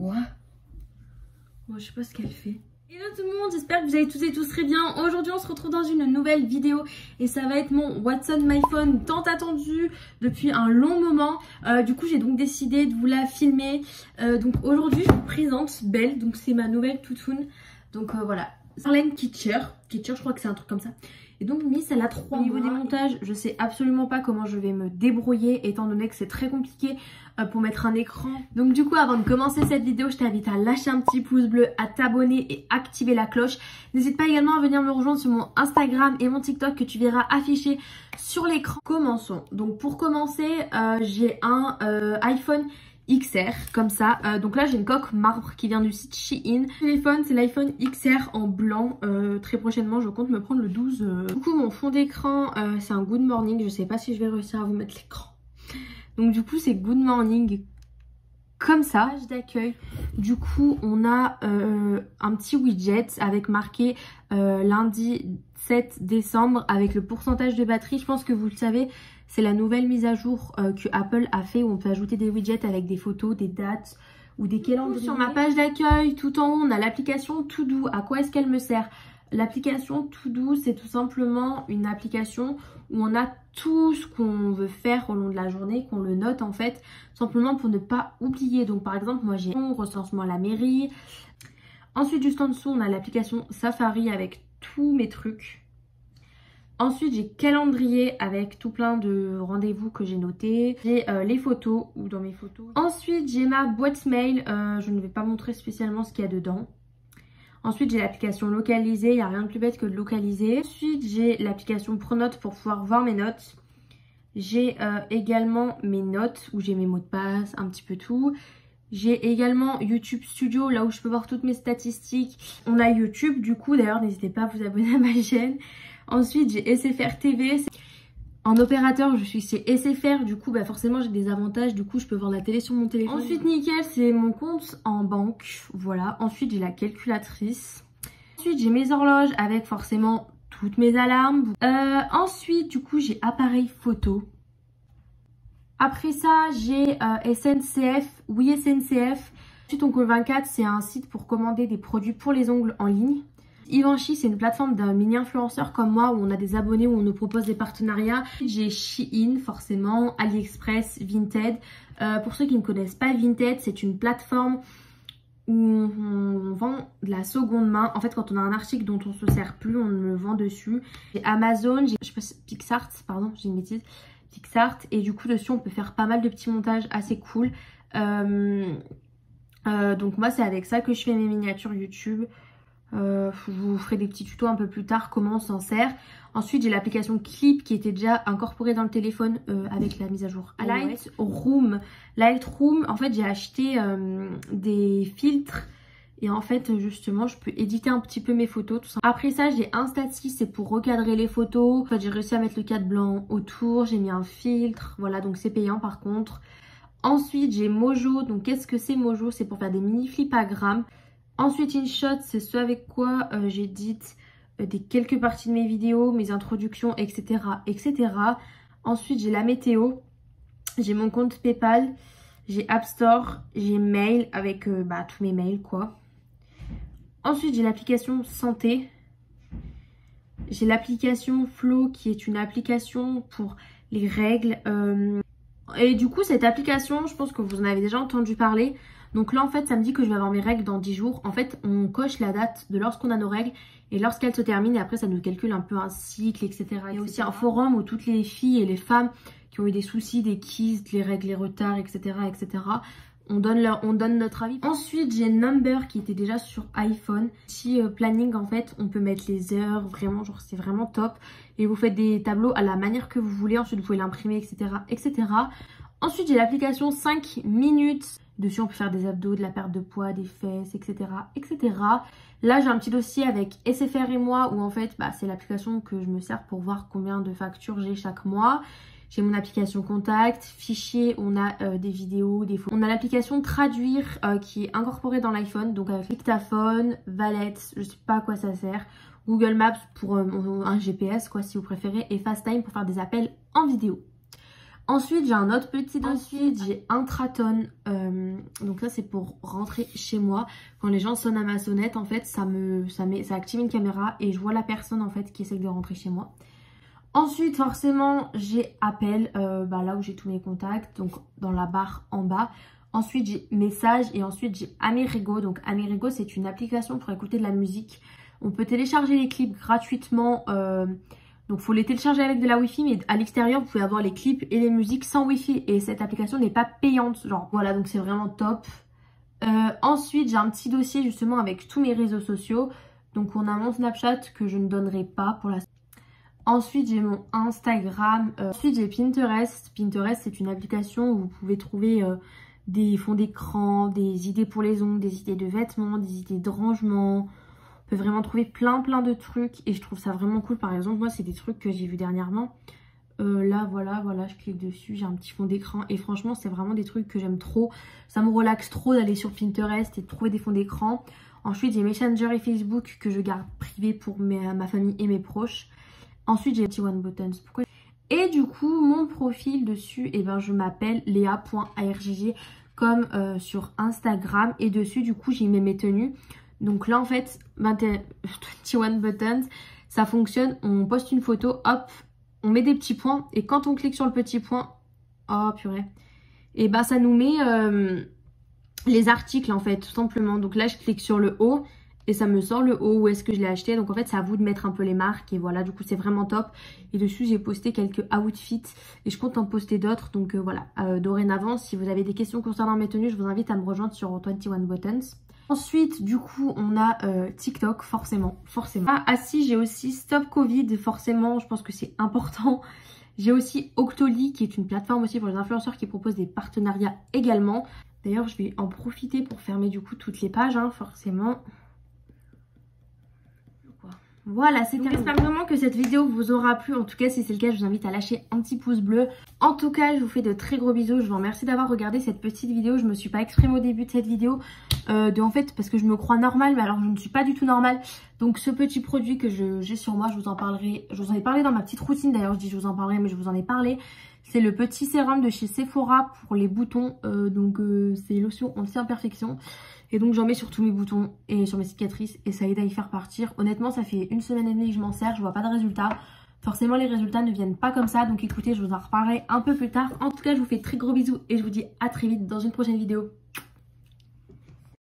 Ouais. Bon, je sais pas ce qu'elle fait. Hello tout le monde, j'espère que vous allez tous et tous très bien. Aujourd'hui on se retrouve dans une nouvelle vidéo et ça va être mon What's on my phone tant attendu depuis un long moment. Du coup j'ai donc décidé de vous la filmer. Donc aujourd'hui je vous présente Belle, donc c'est ma nouvelle toutoune. Donc voilà, Marlène Kitcher, je crois que c'est un truc comme ça. Et donc Miss elle a 3 mois. Au niveau des montages, je sais absolument pas comment je vais me débrouiller étant donné que c'est très compliqué pour mettre un écran. Donc du coup avant de commencer cette vidéo, je t'invite à lâcher un petit pouce bleu, à t'abonner et activer la cloche. N'hésite pas également à venir me rejoindre sur mon Instagram et mon TikTok que tu verras affiché sur l'écran. Commençons. Donc pour commencer, j'ai un iPhone XR comme ça. Donc là j'ai une coque marbre qui vient du site Shein. Le téléphone c'est l'iPhone XR en blanc. Très prochainement je compte me prendre le 12. Du coup mon fond d'écran c'est un Good Morning. Je sais pas si je vais réussir à vous mettre l'écran. Donc du coup c'est Good Morning comme ça. Page d'accueil. Du coup on a un petit widget avec marqué lundi 7 décembre avec le pourcentage de batterie. Je pense que vous le savez. C'est la nouvelle mise à jour que Apple a fait où on peut ajouter des widgets avec des photos, des dates ou des calendriers. Sur ma page d'accueil, tout en haut, on a l'application To-Do. À quoi est-ce qu'elle me sert? L'application To-Do, c'est tout simplement une application où on a tout ce qu'on veut faire au long de la journée, qu'on le note en fait, simplement pour ne pas oublier. Donc par exemple, moi j'ai mon recensement à la mairie. Ensuite, juste en dessous, on a l'application Safari avec tous mes trucs. Ensuite, j'ai calendrier avec tout plein de rendez-vous que j'ai notés. J'ai les photos ou dans mes photos. Ensuite, j'ai ma boîte mail. Je ne vais pas montrer spécialement ce qu'il y a dedans. Ensuite, j'ai l'application localisée. Il n'y a rien de plus bête que de localiser. Ensuite, j'ai l'application Pronote pour pouvoir voir mes notes. J'ai également mes notes où j'ai mes mots de passe, un petit peu tout. J'ai également YouTube Studio, là où je peux voir toutes mes statistiques. On a YouTube, du coup, d'ailleurs, n'hésitez pas à vous abonner à ma chaîne. Ensuite, j'ai SFR TV. En opérateur, je suis chez SFR. Du coup, bah forcément, j'ai des avantages. Du coup, je peux voir la télé sur mon téléphone. Ensuite, nickel, c'est mon compte en banque. Voilà. Ensuite, j'ai la calculatrice. Ensuite, j'ai mes horloges avec forcément toutes mes alarmes. Ensuite, du coup, j'ai appareil photo. Après ça, j'ai SNCF. Oui, SNCF. Ensuite, Oncle24, c'est un site pour commander des produits pour les ongles en ligne. Givenchy, c'est une plateforme d'un mini-influenceur comme moi où on a des abonnés, où on nous propose des partenariats. J'ai Shein, forcément, AliExpress, Vinted. Pour ceux qui ne connaissent pas Vinted, c'est une plateforme où on vend de la seconde main. En fait, quand on a un article dont on ne se sert plus, on le vend dessus. J'ai Amazon, je sais pas, PixArt, pardon, j'ai une bêtise. PixArt. Et du coup, dessus, on peut faire pas mal de petits montages assez cool. Donc moi, c'est avec ça que je fais mes miniatures YouTube. Je vous ferai des petits tutos un peu plus tard comment on s'en sert. Ensuite j'ai l'application Clip qui était déjà incorporée dans le téléphone avec la mise à jour Lightroom. En fait j'ai acheté des filtres et en fait justement je peux éditer un petit peu mes photos tout ça. Après ça j'ai Instati, c'est pour recadrer les photos. En fait, j'ai réussi à mettre le cadre blanc autour, j'ai mis un filtre, voilà, donc c'est payant par contre. Ensuite j'ai Mojo, donc qu'est-ce que c'est Mojo? C'est pour faire des mini flipagrammes. Ensuite, InShot, c'est ce avec quoi j'édite quelques parties de mes vidéos, mes introductions, etc. etc. Ensuite, j'ai la météo, j'ai mon compte PayPal, j'ai App Store, j'ai Mail avec tous mes mails quoi. Ensuite, j'ai l'application Santé. J'ai l'application Flow qui est une application pour les règles. Et du coup, cette application, je pense que vous en avez déjà entendu parler. Donc là en fait ça me dit que je vais avoir mes règles dans 10 jours. En fait on coche la date de lorsqu'on a nos règles et lorsqu'elles se terminent et après ça nous calcule un peu un cycle, etc. Il y a aussi un forum où toutes les filles et les femmes qui ont eu des soucis, des kystes, les règles, les retards, etc. etc. On donne notre avis. Ensuite j'ai Number qui était déjà sur iPhone. Si planning en fait on peut mettre les heures, vraiment genre c'est vraiment top. Et vous faites des tableaux à la manière que vous voulez, ensuite vous pouvez l'imprimer, etc. etc. Ensuite j'ai l'application 5 minutes. Dessus, on peut faire des abdos, de la perte de poids, des fesses, etc. etc. Là, j'ai un petit dossier avec SFR et moi où en fait, c'est l'application que je me sers pour voir combien de factures j'ai chaque mois. J'ai mon application Contact, fichier, on a des vidéos, des photos. On a l'application Traduire qui est incorporée dans l'iPhone, donc avec dictaphone, Valet, je sais pas à quoi ça sert. Google Maps pour un GPS quoi si vous préférez et FaceTime pour faire des appels en vidéo. Ensuite, j'ai un autre petit dossier. Ensuite, j'ai un Traton. Donc ça, c'est pour rentrer chez moi. Quand les gens sonnent à ma sonnette, en fait, ça active une caméra et je vois la personne en fait qui essaie de rentrer chez moi. Ensuite, forcément, j'ai Appel, là où j'ai tous mes contacts, donc dans la barre en bas. Ensuite, j'ai Messages et ensuite, j'ai Amerigo. Donc, Amerigo, c'est une application pour écouter de la musique. On peut télécharger les clips gratuitement. Donc, il faut les télécharger avec de la Wi-Fi, mais à l'extérieur, vous pouvez avoir les clips et les musiques sans Wi-Fi. Et cette application n'est pas payante. Genre, voilà, donc c'est vraiment top. Ensuite, j'ai un petit dossier justement avec tous mes réseaux sociaux. Donc, on a mon Snapchat que je ne donnerai pas pour l'instant. Ensuite, j'ai mon Instagram. Ensuite, j'ai Pinterest. Pinterest, c'est une application où vous pouvez trouver des fonds d'écran, des idées pour les ongles, des idées de vêtements, des idées de rangement. On peut vraiment trouver plein de trucs et je trouve ça vraiment cool. Par exemple, moi, c'est des trucs que j'ai vu dernièrement. Là, voilà, je clique dessus, j'ai un petit fond d'écran et franchement, c'est vraiment des trucs que j'aime trop. Ça me relaxe trop d'aller sur Pinterest et de trouver des fonds d'écran. Ensuite, j'ai Messenger et Facebook que je garde privé pour ma famille et mes proches. Ensuite, j'ai T1 Buttons. Pourquoi? Et du coup, mon profil dessus, je m'appelle Léa.argg comme sur Instagram. Et dessus, du coup, j'y mets mes tenues. Donc là, en fait, T1 Buttons, ça fonctionne. On poste une photo, hop, on met des petits points. Et quand on clique sur le petit point, oh purée, et ça nous met les articles, en fait, tout simplement. Donc là, je clique sur le haut. Et ça me sort le haut où est-ce que je l'ai acheté. Donc en fait, c'est à vous de mettre un peu les marques. Et voilà, du coup, c'est vraiment top. Et dessus, j'ai posté quelques outfits. Et je compte en poster d'autres. Donc voilà, dorénavant, si vous avez des questions concernant mes tenues, je vous invite à me rejoindre sur 21 Buttons. Ensuite, du coup, on a TikTok, forcément. Ah si, j'ai aussi Stop Covid, forcément. Je pense que c'est important. J'ai aussi Octoly, qui est une plateforme aussi pour les influenceurs qui propose des partenariats également. D'ailleurs, je vais en profiter pour fermer du coup toutes les pages, hein, forcément. Voilà, c'est terminé. J'espère vraiment que cette vidéo vous aura plu. En tout cas, si c'est le cas, je vous invite à lâcher un petit pouce bleu. En tout cas, je vous fais de très gros bisous. Je vous remercie d'avoir regardé cette petite vidéo. Je me suis pas exprimée au début de cette vidéo. En fait, parce que je me crois normale, mais alors je ne suis pas du tout normale. Donc ce petit produit que j'ai sur moi, je vous en parlerai. Je vous en ai parlé dans ma petite routine. D'ailleurs, je dis je vous en parlerai, mais je vous en ai parlé. C'est le petit sérum de chez Sephora pour les boutons. C'est lotion anti-imperfection. Et donc j'en mets sur tous mes boutons et sur mes cicatrices et ça aide à y faire partir. Honnêtement, ça fait 1 semaine et demie que je m'en sers, je vois pas de résultats. Forcément, les résultats ne viennent pas comme ça. Donc écoutez, je vous en reparlerai un peu plus tard. En tout cas, je vous fais très gros bisous et je vous dis à très vite dans une prochaine vidéo.